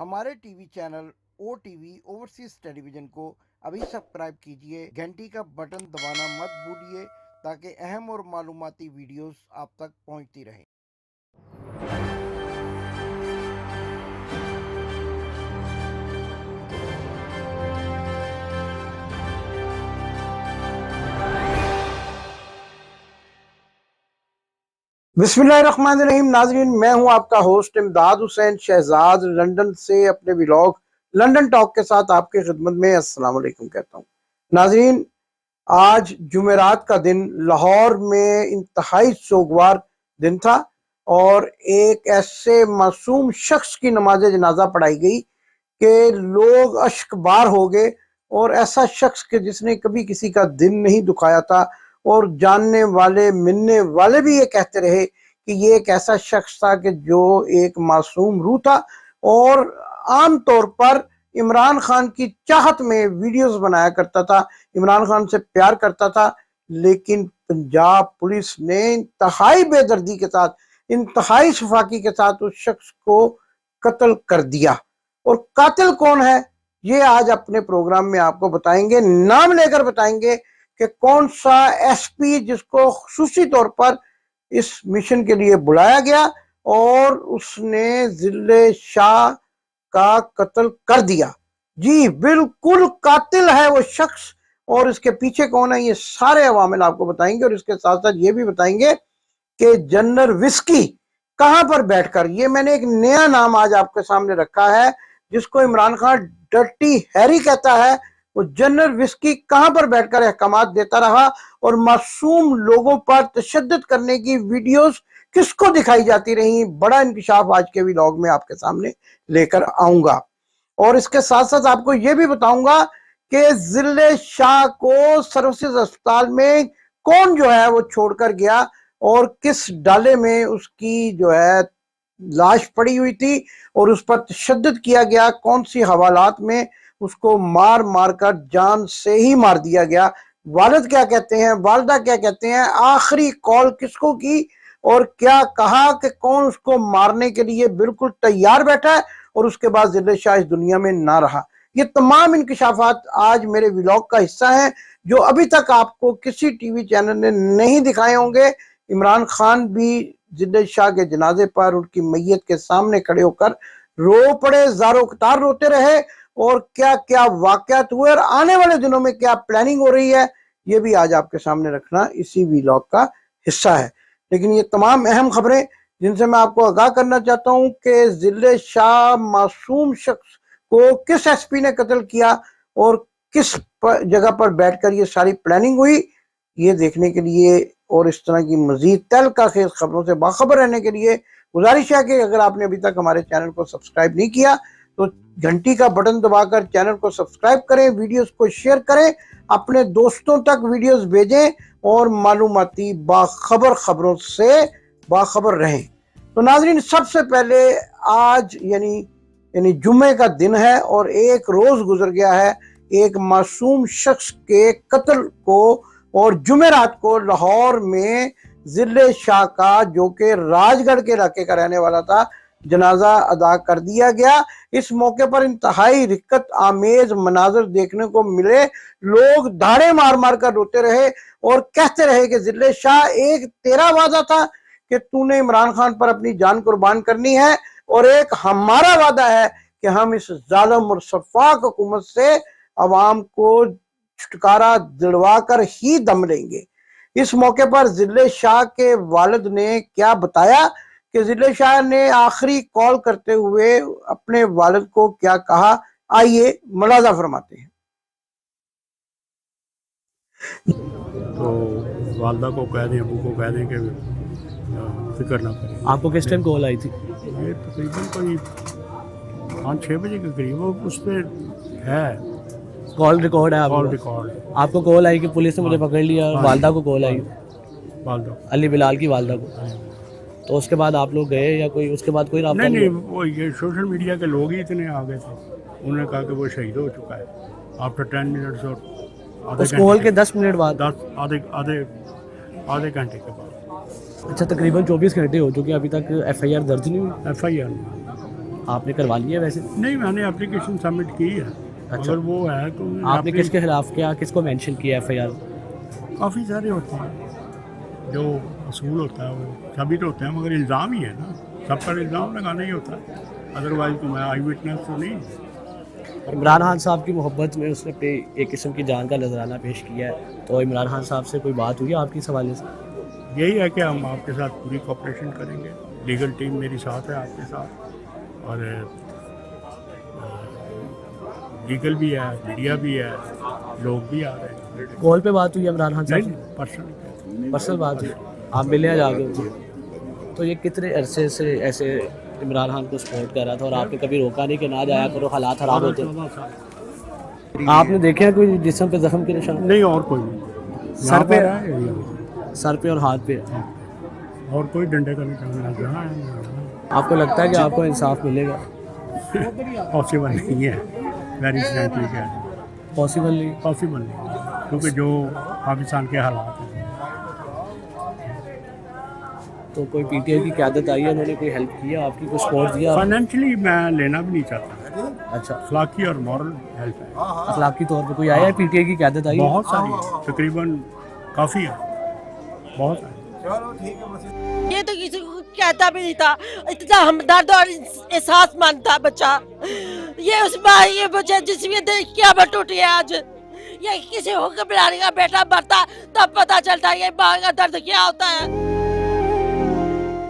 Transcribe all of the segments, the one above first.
हमारे TV channel ओ TV overseas television को अभी सब्सक्राइब कीजिए, घंटी का बटन दबाना मत भूलिए ताकि अहम और मालूमाती वीडियोस आप तक पहुंचती रहें। बिस्मिल्लाहिर्रहमानिर्रहीम। नाजरीन, मैं हूं आपका होस्ट इमदाद हुसैन शहजाद, लंदन से अपने व्लॉग लंदन टॉक के साथ आपकी खिदमत में अस्सलाम वालेकुम कहता हूं। नाजरीन, आज जुमेरात का दिन लाहौर में इंतहाई सोगवार दिन था और एक ऐसे मासूम शख्स की नमाज जनाजा पढ़ाई गई कि लोग अश्कबार हो गए। और ऐसा शख्स के जिसने कभी किसी का दिल नहीं दुखाया था, और जानने वाले मिलने वाले भी ये कहते रहे कि ये एक ऐसा शख्स था कि जो एक मासूम रूह था और आम तौर पर इमरान खान की चाहत में वीडियोस बनाया करता था, इमरान खान से प्यार करता था। लेकिन पंजाब पुलिस ने इंतहाई बेदर्दी के साथ, इंतहाई शफाकी के साथ उस शख्स को कत्ल कर दिया। और कातिल कौन है ये आज अपने प्रोग्राम में आपको बताएंगे, नाम लेकर बताएंगे कि कौन सा एसपी जिसको खुसूसी तौर पर इस मिशन के लिए बुलाया गया और उसने जिले शाह का कत्ल कर दिया। जी बिल्कुल कातिल है वो शख्स, और इसके पीछे कौन है ये सारे अवामिल आपको बताएंगे। और इसके साथ साथ ये भी बताएंगे कि जनरल विस्की कहां पर बैठकर, ये मैंने एक नया नाम आज आपके सामने रखा है जिसको इमरान खान डर्टी हैरी कहता है, वो जनरल विस्की कहां पर बैठकर अहकामात देता रहा और मासूम लोगों पर तशद्दुद करने की वीडियोस किसको दिखाई जाती रही। बड़ा इंकिशाफ आज के व्लॉग में आपके सामने लेकर आऊंगा। और इसके साथ साथ आपको यह भी बताऊंगा कि जिले शाह को सर्विसेज अस्पताल में कौन जो है वो छोड़कर गया और किस डाले में उसकी जो है लाश पड़ी हुई थी और उस पर तशद्दुद किया गया, कौन सी हवालात में उसको मार मार कर जान से ही मार दिया गया। वालिद क्या कहते हैं, वालिदा क्या कहते हैं, आखिरी कॉल किसको की और क्या कहा कि कौन उसको मारने के लिए बिल्कुल तैयार बैठा है और उसके बाद जिले शाह इस दुनिया में ना रहा। ये तमाम इंकिशाफात आज मेरे व्लॉग का हिस्सा हैं जो अभी तक आपको किसी टीवी चैनल ने नहीं दिखाए होंगे। इमरान खान भी जिले शाह के जनाजे पर उनकी मैयत के सामने खड़े होकर रो पड़े, ज़ारो कतार रोते रहे। और क्या क्या वाकयात हुए और आने वाले दिनों में क्या प्लानिंग हो रही है ये भी आज आपके सामने रखना इसी व्लॉग का हिस्सा है। लेकिन ये तमाम अहम खबरें जिनसे मैं आपको आगाह करना चाहता हूं कि जिले शाह मासूम शख्स को किस एसपी ने कत्ल किया और किस जगह पर बैठकर ये सारी प्लानिंग हुई, ये देखने के लिए और इस तरह की मजीद तहलका खेज खबरों से बाखबर रहने के लिए गुजारिश है कि अगर आपने अभी तक हमारे चैनल को सब्सक्राइब नहीं किया तो घंटी का बटन दबाकर चैनल को सब्सक्राइब करें, वीडियोस को शेयर करें, अपने दोस्तों तक वीडियोस भेजें और मालूमाती बाखबर खबरों से बाखबर रहें। तो नाजरीन, सबसे पहले आज यानी जुम्मे का दिन है और एक रोज गुजर गया है एक मासूम शख्स के कत्ल को, और जुमेरात को लाहौर में जिले शाह का जो कि राजगढ़ के इलाके का रहने वाला था जनाजा अदा कर दिया गया। इस मौके पर इंतहाई रिक्कत आमेज मनाजर देखने को मिले, लोग धाड़े मार मार कर रोते रहे और कहते रहे कि जिले शाह एक तेरा वादा था कि तूने इमरान खान पर अपनी जान कुर्बान करनी है और एक हमारा वादा है कि हम इस जालिम और शफाक हुकूमत से अवाम को छुटकारा दिलवा कर ही दम लेंगे। इस मौके पर जिले शाह के वालिद ने क्या बताया कि जिले शाह ने आखिरी कॉल करते हुए अपने वालिद को क्या कहा, आइए मुलाजा फरमाते हैं। तो वालदा को कह दें, अबू को कह दें कि फिक्र ना करें। आपको किस टाइम कॉल आई थी? ये तकरीबन कोई 5-6 बजे के करीब, वो उस पर है कॉल रिकॉर्ड है कॉल आपको? रिकॉर्ड है। आपको कॉल आई कि पुलिस ने मुझे पकड़ लिया, हाँ। वालदा को कॉल आई, वालदा अली बिलाल की वालदा को, तो उसके बाद आप लोग गए या कोई उसके बाद कोई राब्ता नहीं, हुआ? वो ये सोशल मीडिया के लोग ही इतने आ गए थे, उन्होंने कहा कि वो शहीद हो चुका है आफ्टर 10 मिनट्स और उस कॉल के 10 मिनट बाद? आधे घंटे के बाद। अच्छा, तकरीबन 24 घंटे हो चुके, अभी तक एफआईआर दर्ज नहीं हुई? एफआईआर आपने करवा लिया वैसे? नहीं, मैंने एप्लीकेशन सबमिट की है। अच्छा। अगर वो है तो आपने किसके खिलाफ किया, किसको मेंशन किया FIR? काफ़ी सारे होते हैं जो असूल होता है, वो सभी तो होते हैं, मगर इल्ज़ाम ही है ना, सब पर इल्ज़ाम लगाना ही होता है, अदरवाइज़ तो मैं आई विटनेस तो नहीं। इमरान खान साहब की मोहब्बत में उसने अपनी एक किस्म की जान का नजराना पेश किया है, तो इमरान खान साहब से कोई बात हुई है आपकी इस हवाले से? यही है कि हम आपके साथ पूरी कोऑपरेशन करेंगे, लीगल टीम मेरी साथ है आपके साथ, और लीगल भी है, मीडिया भी है, लोग भी आ रहे हैं। कॉल पे बात हुई है इमरान खान साहब नहीं, से? पर्सनल पर्सनल बात हुई, आप मिले हैं जाके उनसे? तो ये कितने अरसे से ऐसे इमरान खान को सपोर्ट कर रहा था और आपने कभी रोका नहीं कि ना जाया करो, हालात खराब होते? आपने देखे हैं कोई जिस्म पे जख्म के निशान? नहीं, और कोई नहीं, सर यहाँ पे? पर है, सर पे और हाथ पे? और कोई डंडे का निशान यहाँ है। आपको लगता है कि आपको इंसाफ मिलेगा? पॉसिबल नहीं है, वेरी फ्रेंकली कह रहे हैं, पॉसिबल नहीं? पॉसिबल नहीं, क्योंकि जो पाकिस्तान के हालात हैं। तो कोई PTI की क़यादत आई है, उन्होंने कोई हेल्प किया आपकी, कोई सपोर्ट दिया? फाइनेंशियली मैं लेना भी नहीं चाहता, अच्छा, अखलाकी और मॉरल हेल्प है, अखलाकी तौर पे कोई आया है, PTI की क़यादत आई है? बहुत सारी है, तकरीबन काफ़ी है, बहुत सारी। ये तो किसी को कहता भी नहीं था, इतना हमदर्द और एहसास मानता बच्चा। ये उस माँ ये बच्चे जिसमें देख क्या टूटी है आज। ये किसी हुक्मरान का बेटा मरता तब पता चलता है ये माँ का दर्द क्या होता है।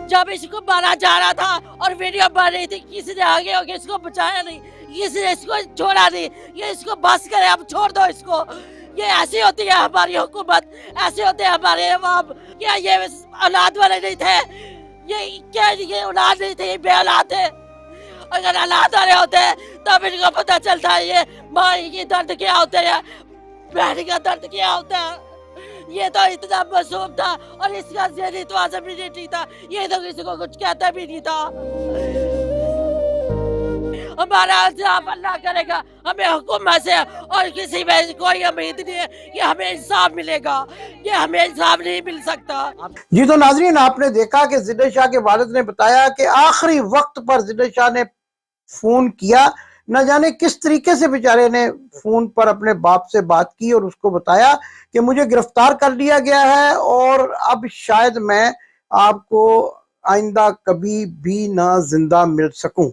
जब इसको मारा जा रहा था और वीडियो बन रही थी, किसी ने आगे होकर इसको बचाया नहीं, किसी ने इसको छोड़ा नहीं। ये इसको बस करे, अब छोड़ दो इसको। ये ऐसी होती है हमारी हुकूमत, ऐसे होते हैं हमारे अवाम। क्या ये औलाद वाले नहीं थे? ये औलाद नहीं थे, ये बे औलाद थे। अगर औलाद वाले होते तब इनको पता चलता है ये माँ की दर्द क्या होता है, बहन का दर्द क्या होता है। ये तो इतना मासूम था और इसका ज़हनी तवाज़ुन भी नहीं ठीक था, ये तो किसी को कुछ कहता भी नहीं था। हमारा इंसाफ अल्लाह करेगा, हमें हुकूमत से और किसी में कोई उम्मीद नहीं है कि हमें इंसाफ मिलेगा। ये हमें इंसाफ नहीं मिल सकता। जी तो नाजरीन, आपने देखा कि जिले शाह के वालिद ने बताया कि आखिरी वक्त पर जिले शाह ने फोन किया, न जाने किस तरीके से बेचारे ने फोन पर अपने बाप से बात की और उसको बताया कि मुझे गिरफ्तार कर लिया गया है और अब शायद मैं आपको आइंदा कभी भी ना जिंदा मिल सकूं।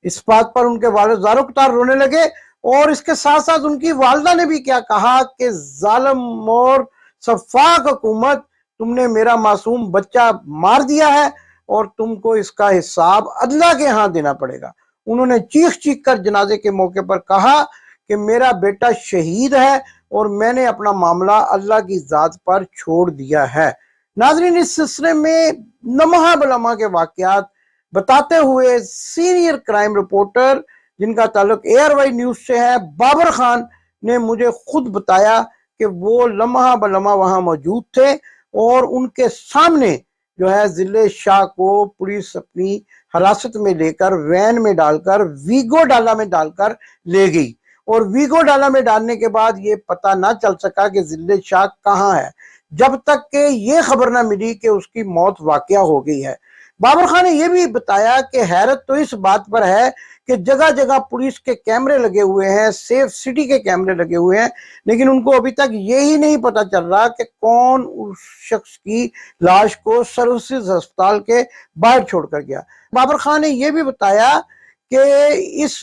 इस बात पर उनके वालिद ज़ारो कतार रोने लगे और इसके साथ साथ उनकी वालदा ने भी क्या कहा कि जालिम और सफाक हुकूमत, तुमने मेरा मासूम बच्चा मार दिया है और तुमको इसका हिसाब अल्लाह के यहाँ देना पड़ेगा। उन्होंने चीख चीख कर जनाजे के मौके पर कहा कि मेरा बेटा शहीद है और मैंने अपना मामला अल्लाह की जात पर छोड़ दिया है। नाजरीन, इस सिलसिले में लम्हा बलम्हा के वाकयात बताते हुए सीनियर क्राइम रिपोर्टर जिनका ताल्लुक ARY न्यूज से है, बाबर खान ने मुझे खुद बताया कि वो लम्हा बलम्हा वहां मौजूद थे और उनके सामने जो है जिले शाह को पुलिस अपनी हिरासत में लेकर वैन में डालकर वीगो डाला में डालकर ले गई और वीगो डाला में डालने के बाद ये पता ना चल सका कि जिले शाह कहाँ है, जब तक कि ये खबर ना मिली कि उसकी मौत वाकया हो गई है। बाबर खान ने यह भी बताया कि हैरत तो इस बात पर है कि जगह जगह पुलिस के कैमरे लगे हुए हैं, सेफ सिटी के कैमरे लगे हुए हैं, लेकिन उनको अभी तक यही नहीं पता चल रहा कि कौन उस शख्स की लाश को सर्विसेज अस्पताल के बाहर छोड़कर गया। बाबर खान ने यह भी बताया कि इस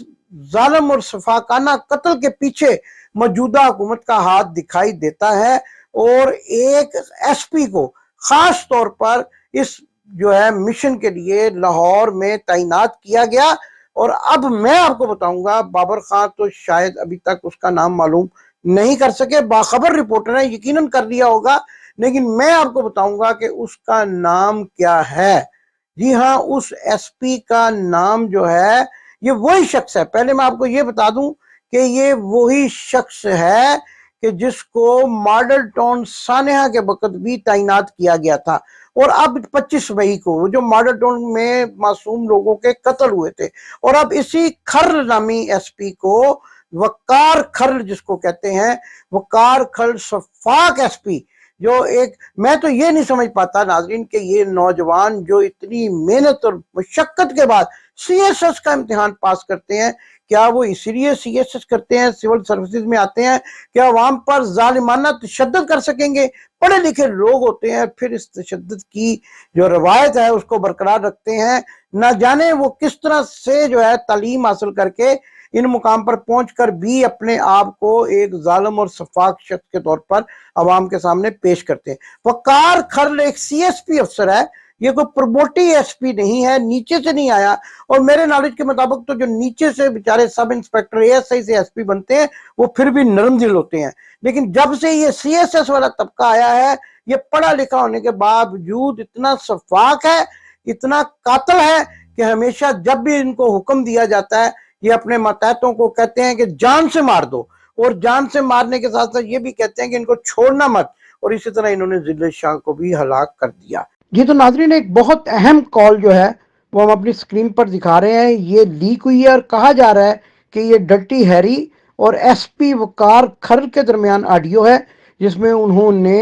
जालिम और सफाकाना कत्ल के पीछे मौजूदा हुकूमत का हाथ दिखाई देता है और एक SP को खास तौर पर इस जो है मिशन के लिए लाहौर में तैनात किया गया। और अब मैं आपको बताऊंगा, बाबर खान तो शायद अभी तक उसका नाम मालूम नहीं कर सके, बाखबर रिपोर्टर ने यकीनन कर लिया होगा, लेकिन मैं आपको बताऊंगा कि उसका नाम क्या है। जी हाँ, उस SP का नाम जो है ये वही शख्स है। पहले मैं आपको ये बता दूं कि ये वही शख्स है कि जिसको मॉडल टाउन सानेहा के वक्त भी तैनात किया गया था और अब 25 मई को जो मॉडल टाउन में मासूम लोगों के कत्ल हुए थे, और अब इसी खर्ल नामी SP को वकार खर्ल जिसको कहते हैं, वकार खर्ल सफाक SP, जो एक मैं तो ये नहीं समझ पाता नाजरीन कि ये नौजवान जो इतनी मेहनत और मुशक्कत के बाद CSS کا امتحان پاس کرتے ہیں. کیا وہ اسی لیے CSS کرتے ہیں, سول سروسز میں آتے ہیں کہ عوام پر ظالمانہ تشدد کر سکیں گے؟ پڑھے لکھے لوگ ہوتے ہیں, پھر اس تشدد کی جو روایت ہے اس کو برقرار رکھتے ہیں. نہ جانے وہ کس طرح سے جو ہے تعلیم حاصل کر کے ان مقام پر پہنچ کر بھی اپنے آپ کو ایک ظالم اور سفاک شخص کے طور پر عوام کے سامنے پیش کرتے ہیں. وقار کھرل ایک CSP افسر ہے, یہ کوئی پروموٹی SP نہیں ہے, نیچے سے نہیں آیا. اور میرے نالج کے مطابق تو جو نیچے سے بیچارے سب انسپیکٹر ASI سے SP بنتے ہیں وہ پھر بھی نرم دل ہوتے ہیں. لیکن جب سے یہ CSS والا طبقہ آیا ہے, یہ پڑھا لکھا ہونے کے باوجود اتنا سفاک ہے, اتنا قاتل ہے کہ ہمیشہ جب بھی ان کو حکم دیا جاتا ہے یہ اپنے ماتحتوں کو کہتے ہیں کہ جان سے مار دو, اور جان سے مارنے کے ساتھ ساتھ یہ بھی کہتے ہیں کہ ان کو چھوڑنا مت. اور اسی طرح انہوں نے ذل شاہ کو بھی ہلاک کر دیا. یہ تو ناظرین ایک بہت اہم کال جو ہے وہ ہم اپنی سکرین پر دکھا رہے ہیں. یہ لیک ہوئی ہے اور کہا جا رہا ہے کہ یہ ڈرٹی ہیری اور SP وقار کھرل کے درمیان آڈیو ہے, جس میں انہوں نے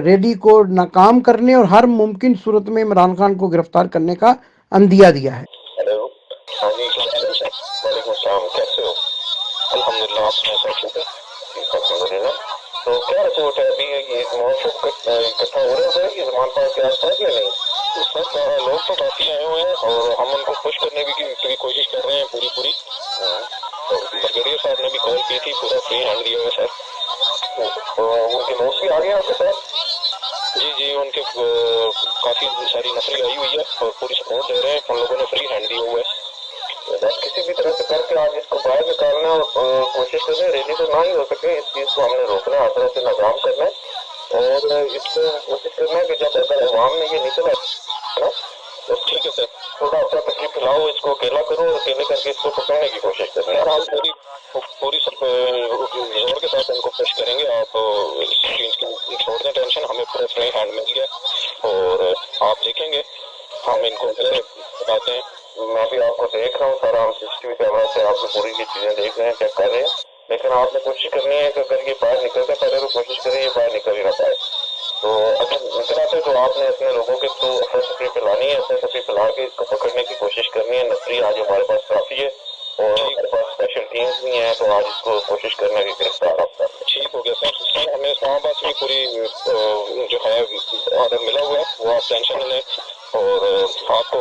ریلی کو ناکام کرنے اور ہر ممکن صورت میں عمران خان کو گرفتار کرنے کا عندیہ دیا ہے. ہیلو, ہاں جی, وعلیکم السلام, کیسے ہو؟ الحمدللہ, آپ سے ٹھیک ہے, الحمدللہ. تو کیا رپورٹ ہے ابھی؟ یہ موقف اکٹھا ہو رہا ہے کہ زمان پاس کے آس پاس یا نہیں؟ سب لوگ تو کافی آئے ہوئے ہیں اور ہم ان کو خوش کرنے کی کوشش کر رہے ہیں پوری. برگیڈیئر صاحب نے بھی کال کی تھی, پورا فری ہینڈ دیا ہوا سر. ان کے نوٹس بھی آ گئے ہیں آپ کے ساتھ؟ جی, ان کے کافی ساری نفری آئی ہوئی ہے اور پوری سپورٹ دے رہے ہیں. ان لوگوں نے فری ہینڈ دیا ہوا ہے. بس کسی بھی طرح سے کر کے آج اس کو باہر نکالنا اور کوشش کریں. ریلی تو نہ ہی ہو سکے, اس چیز کو ہم نے روکنا ہے, ہر طرح سے ناکام کرنا ہے اور اس کو کوشش کرنا ہے کہ جب اگر عوام میں یہ نکل آئے نا تو ٹھیک ہے سر, تھوڑا اپنا تکلیف پھیلاؤ, اس کو اکیلا کرو اور اکیلے کر کے اس کو پکڑنے کی کوشش کریں. اور ہم پوری زور کے ساتھ ان کو خوش کریں گے. آپ اس چیز کی چھوڑ دیں ٹینشن, ہمیں پورا فری ہینڈ مل گیا اور آپ دیکھیں گے ہم ان کو بتاتے ہیں. میں بھی آپ کو دیکھ رہا ہوں سارا, ہم CCTV کیمرہ سے آپ کو پوری یہ چیزیں دیکھ رہے ہیں, چیک کر رہے ہیں. لیکن آپ نے کوشش کرنی ہے کہ اگر یہ باہر نکلتے پہلے تو کوشش کریں یہ باہر نکل ہی نہ پائے. تو اگر نکل آتے تو آپ نے اپنے لوگوں کے تھرو افراتفری پھیلانی ہے, افراتفری پھیلا کے اس کو پکڑنے کی کوشش کرنی ہے. نفری آج ہمارے پاس کافی ہے اور ہمارے پاس اسپیشل ٹیمز بھی ہیں, تو آج اس کو کوشش کرنے کی گرفتار آپ کا. ٹھیک ہو گیا سر, ہمیں اسلام آباد سے بھی پوری جو ہے آرڈر ملا ہوا ہے, وہ آپ ٹینشن نہ لیں اور آپ کو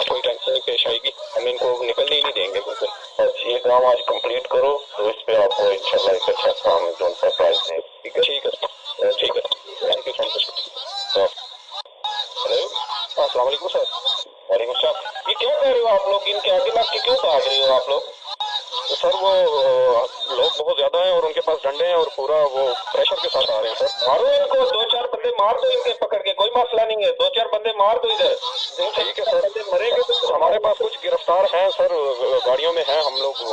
کوئی ٹینشن نہیں پیش آئے گی. ہم ان کو نکلنے ہی نہیں دیں گے بالکل. بس یہ کام آج کمپلیٹ کرو تو اس پہ آپ کو انشاءاللہ ایک اچھا کام جو ان کا پرائز دیں. ٹھیک ہے, thank you so much. Hello, السلام علیکم سر. وعلیکم السلام. یہ کیا کہہ رہے ہو آپ لوگ, ان کے آگے لگ کے کیوں بھاگ رہے ہو آپ لوگ؟ سر وہ لوگ بہت زیادہ ہیں اور ان کے پاس ڈنڈے ہیں اور پورا وہ پریشر کے ساتھ آ رہے ہیں سر. مارو ان کو, 2-4 بندے مار دو ان کے پکڑ کے, کوئی مسئلہ نہیں ہے, 2-4 بندے مار دو ادھر. ٹھیک ہے سر, مریں گے تو ہمارے پاس کچھ گرفتار ہیں سر, گاڑیوں میں ہیں ہم لوگ.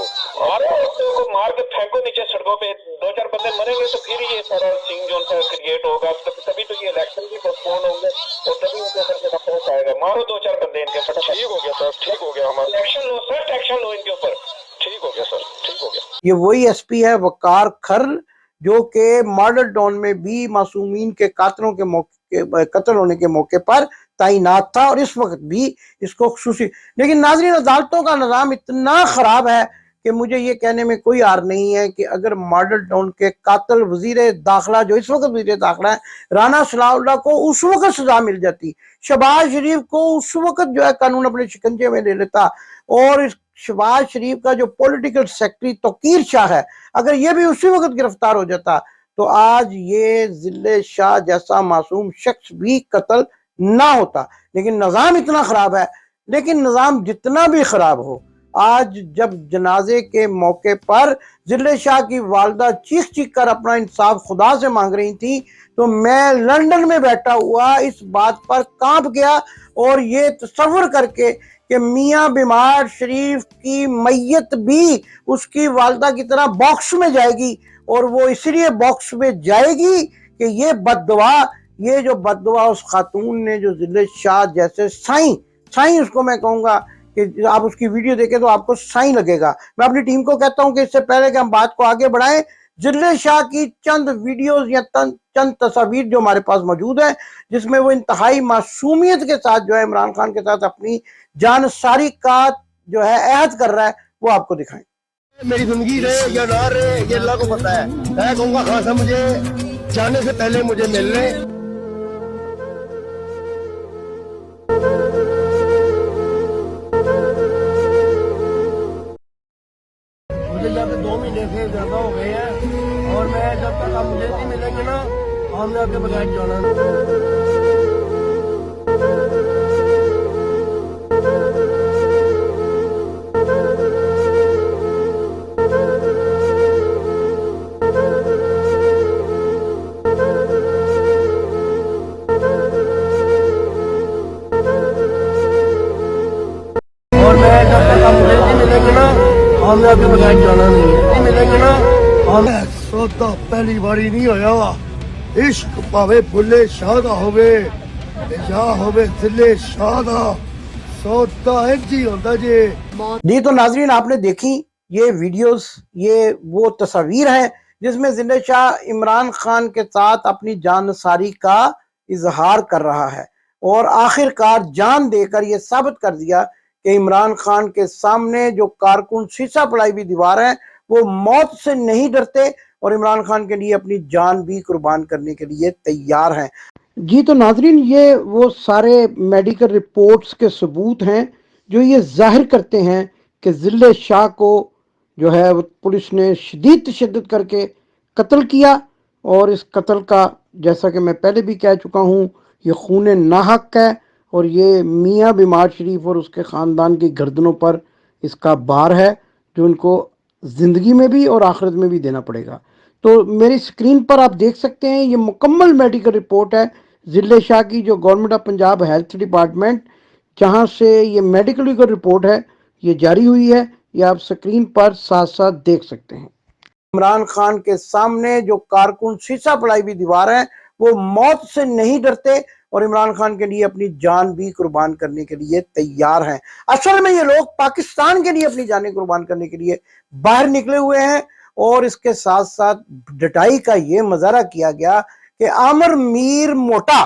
مارو ان کو, مار کے پھینکو نیچے سڑکوں پہ. 2-4 بندے مریں گے تو پھر یہ سارا سین جو ان کا کریٹ ہوگا, تبھی تو یہ الیکشن بھی پوسٹپون ہوں گے اور تبھی ان کے اوپر سے پہنچ آئے گا. مارو 2-4 بندے ان کے اوپر. ٹھیک ہو گیا سر, ٹھیک ہو گیا, ہمارا ایکشن لو سر, ایکشن لو ان کے اوپر. ٹھیک ہو گیا سر, ٹھیک ہو گیا. یہ وہی SP ہے وقار کھرل جو کہ ماڈل ٹاؤن میں بھی معصومین کے قاتلوں کے موقع قتل ہونے کے موقع پر تعینات تھا اور اس وقت بھی اس کو خصوصی. لیکن ناظرین, عدالتوں کا نظام اتنا خراب ہے کہ مجھے یہ کہنے میں کوئی عار نہیں ہے کہ اگر ماڈل ٹاؤن کے قاتل وزیر داخلہ جو اس وقت وزیر داخلہ ہے رانا صلاح اللہ کو اس وقت سزا مل جاتی, شہباز شریف کو اس وقت جو ہے قانون اپنے شکنجے میں لے لیتا, اور اس شہباز شریف کا جو پولیٹیکل سیکٹری توقیر شاہ ہے اگر یہ بھی اسی وقت گرفتار ہو جاتا تو آج یہ ذل شاہ جیسا معصوم شخص بھی قتل نہ ہوتا. لیکن نظام اتنا خراب ہے. لیکن نظام جتنا بھی خراب ہو, آج جب جنازے کے موقع پر ذل شاہ کی والدہ چیخ چیخ کر اپنا انصاف خدا سے مانگ رہی تھی تو میں لندن میں بیٹھا ہوا اس بات پر کانپ گیا اور یہ تصور کر کے کہ میاں بیمار شریف کی میت بھی اس کی والدہ کی طرح باکس میں جائے گی, اور وہ اس لیے باکس میں جائے گی کہ یہ بد دعا, یہ جو بد دعا اس خاتون نے جو ذل شاہ جیسے سائیں اس کو میں کہوں گا کہ آپ اس کی ویڈیو دیکھیں تو آپ کو سائیں لگے گا. میں اپنی ٹیم کو کہتا ہوں کہ اس سے پہلے کہ ہم بات کو آگے بڑھائیں जिले शाह की चंद वीडियोस या चंद तस्वीर जो हमारे पास मौजूद है, जिसमें वो इंतहाई मासूमियत के साथ जो है इमरान खान के साथ अपनी जानसारी का जो है अहद कर रहा है, वो आपको दिखाएं। मेरी जिंदगी रहे या ना रहे ये अल्लाह को पता है। मैं कहूँगा खान साहब मुझे जाने से पहले मुझे मिल लें। मुझे जब 2 महीने से ज्यादा हो गए हैं और मैं जब तक आप मुझे नहीं मिलेंगे ना, हमने आपके बगैर जाना नहीं। और मैं जब तक आप मुझे नहीं मिलेंगे ना, हमने आपके बगैर जाना नहीं है। नहीं मिलेंगे ना, हम सौदा पहली बारी नहीं होया वा। इश्क भावे बुल्ले शाह दा होवे या होवे दिले शाह दा, सौदा इंज ही होंदा जे। जी तो नाजरीन, आपने देखी ये वीडियोस, ये वो तस्वीर है जिसमें जिले शाह इमरान खान के साथ अपनी जानसारी का इजहार कर रहा है और आखिरकार जान देकर ये साबित कर दिया कि इमरान खान के सामने जो कारकुन शीशा पड़ाई हुई दीवार है, वो मौत से नहीं डरते और इमरान खान के लिए अपनी जान भी कुर्बान करने के लिए तैयार हैं। जी तो नाजरीन, ये वो सारे मेडिकल रिपोर्ट्स के सबूत हैं जो ये जाहिर करते हैं कि जिले शाह को जो है वो पुलिस ने शदीद तशद्दुद करके कत्ल किया और इस कत्ल का, जैसा कि मैं पहले भी कह चुका हूँ, ये खून नाहक है और ये मियाँ बीमार शरीफ और उसके ख़ानदान की गर्दनों पर इसका भार है जो इनको ज़िंदगी में भी और आखिरत में भी देना पड़ेगा। तो मेरी स्क्रीन पर आप देख सकते हैं ये मुकम्मल मेडिकल रिपोर्ट है जिले शाह की, जो government of Punjab health department जहां से ये मेडिकल रिपोर्ट है ये जारी हुई है, ये आप स्क्रीन पर साथ साथ देख सकते हैं। इमरान खान के सामने जो कारकुन शीशा पड़ाई हुई दीवार है, वो मौत से नहीं डरते और इमरान खान के लिए अपनी जान भी कुर्बान करने के लिए तैयार हैं। असल में ये लोग पाकिस्तान के लिए अपनी जानें कुर्बान करने के लिए बाहर निकले हुए हैं और इसके साथ साथ डटाई का ये मजारा किया गया कि आमिर मीर मोटा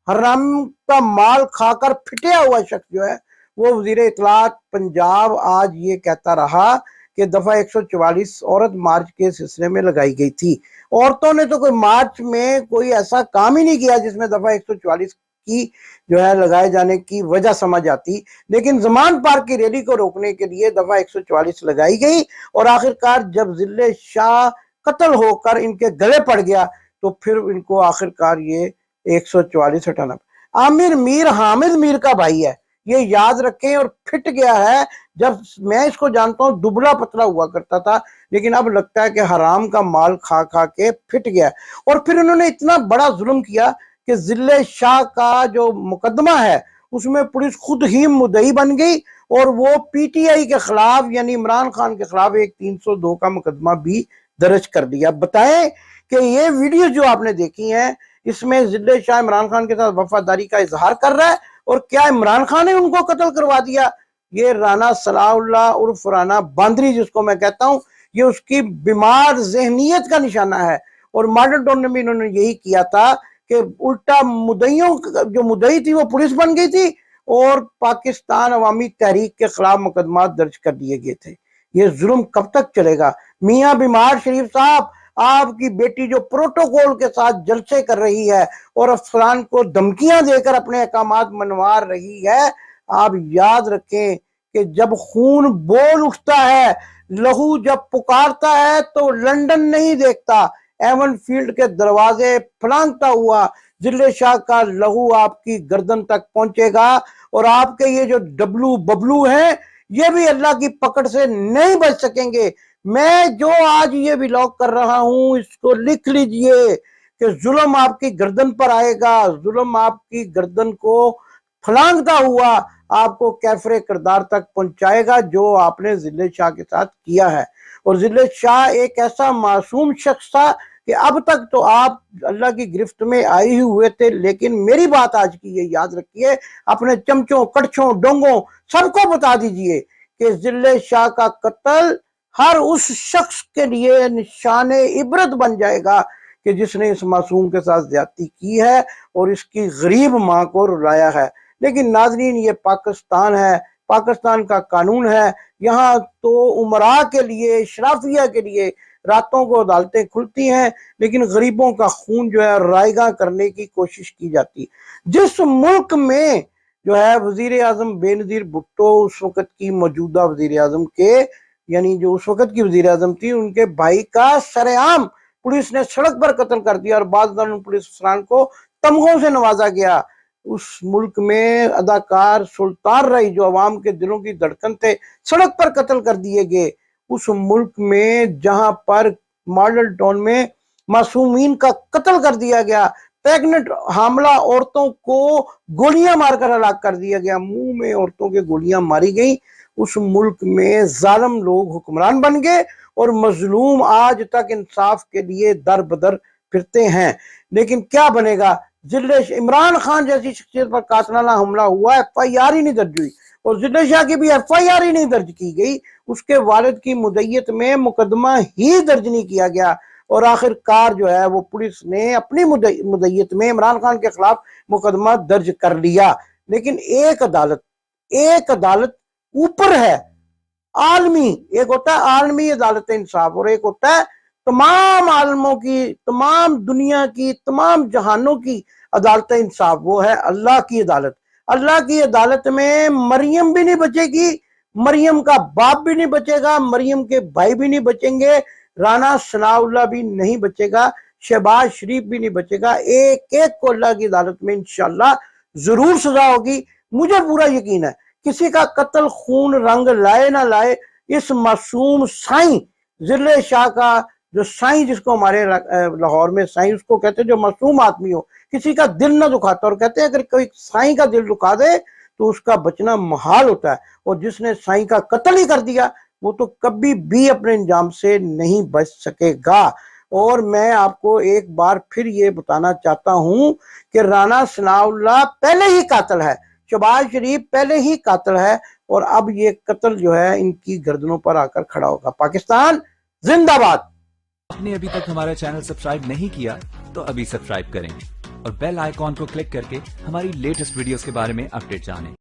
हराम का माल खाकर फिटिया हुआ शख्स जो है वो वजीर इत्तलात पंजाब आज ये कहता रहा कि दफा 144 औरत मार्च के सिलसिले में लगाई गई थी। औरतों ने तो कोई मार्च में कोई ऐसा काम ही नहीं किया जिसमें दफा 144 की जो है लगाए जाने की वजह समझ आती, लेकिन ज़मान पार्क की रैली को रोकने के लिए दफा 144 लगाई गई और आखिरकार जब जिले शाह कत्ल होकर इनके गले पड़ गया तो फिर इनको आखिरकार ये 144 हटाना। आमिर मीर हामिद मीर का भाई है, ये याद रखें, और फिट गया है। जब मैं इसको जानता हूँ दुबला पतला हुआ करता था, लेकिन अब लगता है कि हराम का माल खा खा के फिट गया। और फिर उन्होंने इतना बड़ा जुल्म किया कि जिले शाह का जो मुकदमा है उसमें पुलिस खुद ही मुद्दई बन गई और वो पीटीआई के खिलाफ यानी इमरान खान के खिलाफ एक 302 का मुकदमा भी दर्ज कर दिया। बताएं कि ये वीडियो जो आपने देखी है इसमें जिले शाह इमरान खान के साथ वफादारी का इजहार कर रहा है और क्या इमरान खान ने उनको कत्ल करवा दिया? ये राना सलाउल्लाह उर्फ राना बांदरी जिसको मैं कहता हूँ, ये उसकी बीमार जहनियत का निशाना है। और मॉडल टाउन में भी इन्होंने यही किया था कि उल्टा मुद्दइयों जो मुद्दई थी वो पुलिस बन गई थी और पाकिस्तान अवामी तहरीक के खिलाफ मुकदमा दर्ज कर दिए गए थे। ये जुल्म कब तक चलेगा? मियाँ बीमार शरीफ साहब, आपकी बेटी जो प्रोटोकॉल के साथ जलसे कर रही है और अफसरान को धमकियां देकर अपने अहकामात मनवा रही है, आप याद रखें कि जब खून बोल उठता है, लहू जब पुकारता है तो लंदन नहीं देखता, एवन फील्ड के दरवाजे फलांगता हुआ जिले शाह का लहू आपकी गर्दन तक पहुंचेगा और आपके ये जो डब्लू बबलू हैं ये भी अल्लाह की पकड़ से नहीं बच सकेंगे। मैं जो आज ये व्लॉग कर रहा हूं इसको लिख लीजिए कि जुल्म आपकी गर्दन पर आएगा, जुल्म आपकी गर्दन को फलांगता हुआ आपको कैफरे किरदार तक पहुंचाएगा जो आपने जिले शाह के साथ किया है। और जिले शाह एक ऐसा मासूम शख्स था कि अब तक तो आप अल्लाह की गिरफ्त में आए ही हुए थे, लेकिन मेरी बात आज की ये याद रखिए, अपने चमचों कड़छों डोंगों सबको बता दीजिए कि जिले शाह का कत्ल हर उस शख्स के लिए निशान इबरत बन जाएगा कि जिसने इस मासूम के साथ ज्यादती की है और इसकी गरीब माँ को रुलाया है। लेकिन नाजरीन, ये पाकिस्तान है, पाकिस्तान का कानून है। यहाँ तो उमरा के लिए, शराफिया के लिए रातों को अदालतें खुलती हैं, लेकिन गरीबों का खून जो है रायगा करने की कोशिश की जाती। जिस मुल्क में जो है वजीर आजम बेनजीर भुट्टो, उस वक्त की मौजूदा वजीर आजम के, यानी जो उस वक्त की वजीर आजम थी, उनके भाई का सरेआम पुलिस ने सड़क पर कत्ल कर दिया और बाद पुलिस अफसरान को तमगों से नवाजा गया। उस मुल्क में अदाकार सुल्तान रई, जो अवाम के दिलों की धड़कन थे, सड़क पर कत्ल कर दिए गए। उस मुल्क में जहां पर मॉडल टाउन में मासूमीन का कत्ल कर दिया गया, प्रेग्नेंट हामला औरतों को गोलियां मारकर हलाक कर दिया गया, मुंह में औरतों के गोलियां मारी गई। उस मुल्क में जालिम लोग हुक्मरान बन गए और मजलूम आज तक इंसाफ के लिए दर बदर फिरते हैं। लेकिन क्या बनेगा? जिले इमरान खान जैसी शख्सियत पर कातलाना हमला हुआ, FIR ही नहीं दर्ज हुई, और जिले शाह की भी FIR ही नहीं दर्ज की गई। उसके वालिद की मुदय्यत में मुकदमा ही दर्ज नहीं किया गया, और आखिरकार जो है वो पुलिस ने अपनी मुदय्यत में इमरान खान के खिलाफ मुकदमा दर्ज कर लिया। लेकिन एक अदालत ऊपर है, आलमी, एक होता है आलमी अदालत इंसाफ और एक होता है तमाम आलमों की, तमाम दुनिया की, तमाम जहानों की अदालत इंसाफ, वो है अल्लाह की अदालत। अल्लाह की अदालत में मरियम भी नहीं बचेगी, मरियम का बाप भी नहीं बचेगा, मरियम के भाई भी नहीं बचेंगे, राना सनाउल्लाह भी नहीं बचेगा, शहबाज शरीफ भी नहीं बचेगा। एक एक को अल्लाह की अदालत में इंशाअल्लाह जरूर सजा होगी। मुझे पूरा यकीन है, किसी का कत्ल खून रंग लाए ना लाए, इस मासूम साईं जिले शाह का, जो साईं जिसको हमारे लाहौर में साईं उसको कहते हैं जो मासूम आदमी हो, किसी का दिल ना दुखाता, और कहते हैं अगर कोई साईं का दिल दुखा दे तो उसका बचना मुहाल होता है, और जिसने साईं का कत्ल ही कर दिया वो तो कभी भी अपने अंजाम से नहीं बच सकेगा। और मैं आपको एक बार फिर ये बताना चाहता हूं कि राना सनाउल्लाह पहले ही कातिल है, शहबाज शरीफ पहले ही कातिल है, और अब ये कत्ल जो है इनकी गर्दनों पर आकर खड़ा होगा। पाकिस्तान जिंदाबाद। आपने अभी तक हमारा चैनल सब्सक्राइब नहीं किया तो अभी सब्सक्राइब करें और बेल आइकॉन को क्लिक करके हमारी लेटेस्ट वीडियोस के बारे में अपडेट जानें।